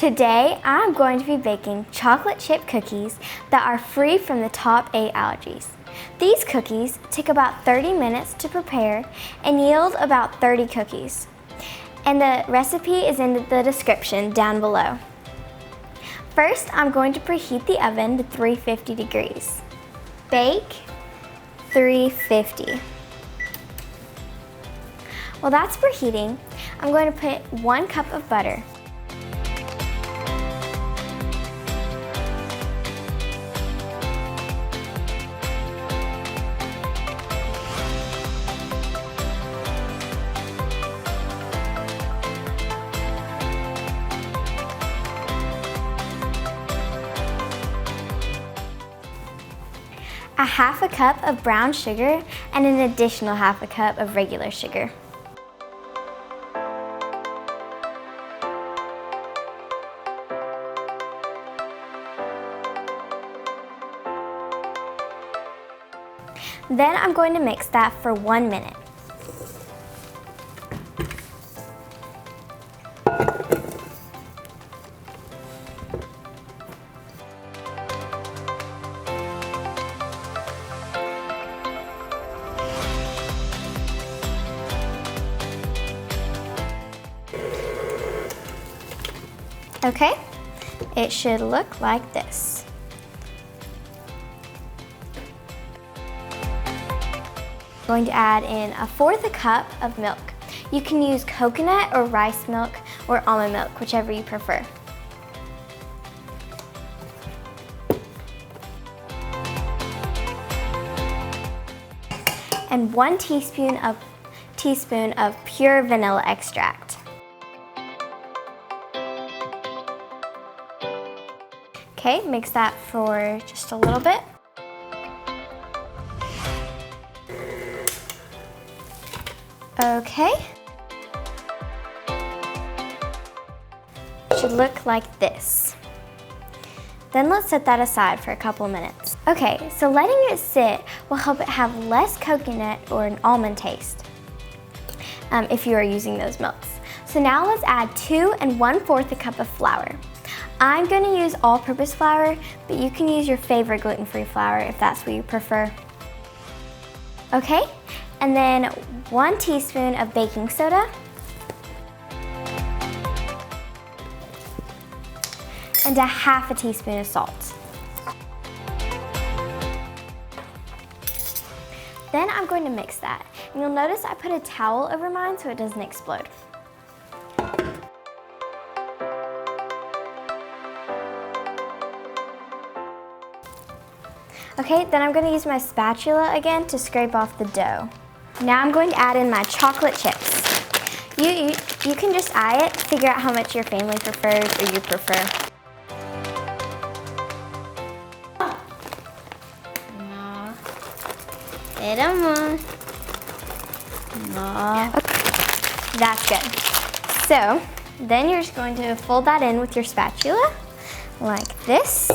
Today, I'm going to be baking chocolate chip cookies that are free from the top 8 allergies. These cookies take about 30 minutes to prepare and yield about 30 cookies. And the recipe is in the description down below. First, I'm going to preheat the oven to 350 degrees. Bake 350. While that's preheating, I'm going to put 1 cup of butter. A half a cup of brown sugar and an additional half a cup of regular sugar. Then I'm going to mix that for 1 minute. Okay, it should look like this. I'm going to add in 1/4 cup of milk. You can use coconut or rice milk or almond milk, whichever you prefer. And 1 teaspoon of pure vanilla extract. Okay, mix that for just a little bit. Okay. Should look like this. Then let's set that aside for a couple minutes. Okay, so letting it sit will help it have less coconut or an almond taste if you are using those milks. So now let's add 2 1/4 cup of flour. I'm going to use all-purpose flour, but you can use your favorite gluten-free flour if that's what you prefer. Okay, and then 1 teaspoon of baking soda. And 1/2 teaspoon of salt. Then I'm going to mix that. And you'll notice I put a towel over mine so it doesn't explode. Okay, then I'm going to use my spatula again to scrape off the dough. Now I'm going to add in my chocolate chips. You can just eye it, figure out how much your family prefers or you prefer. Okay, that's good. So, then you're just going to fold that in with your spatula, like this.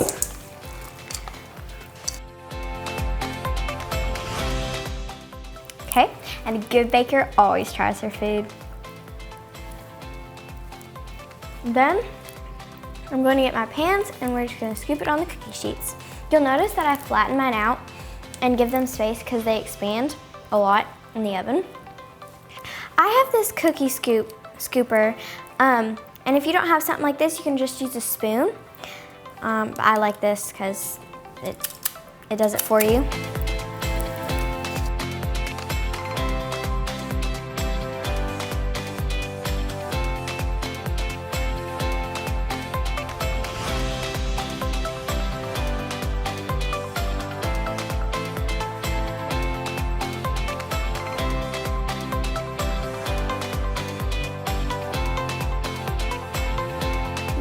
Okay, and a good baker always tries their food. Then, I'm going to get my pans and we're just going to scoop it on the cookie sheets. You'll notice that I flatten mine out and give them space because they expand a lot in the oven. I have this cookie scooper, and if you don't have something like this, you can just use a spoon. I like this because it does it for you.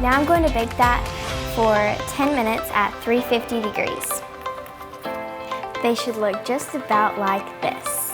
Now I'm going to bake that for 10 minutes at 350 degrees. They should look just about like this.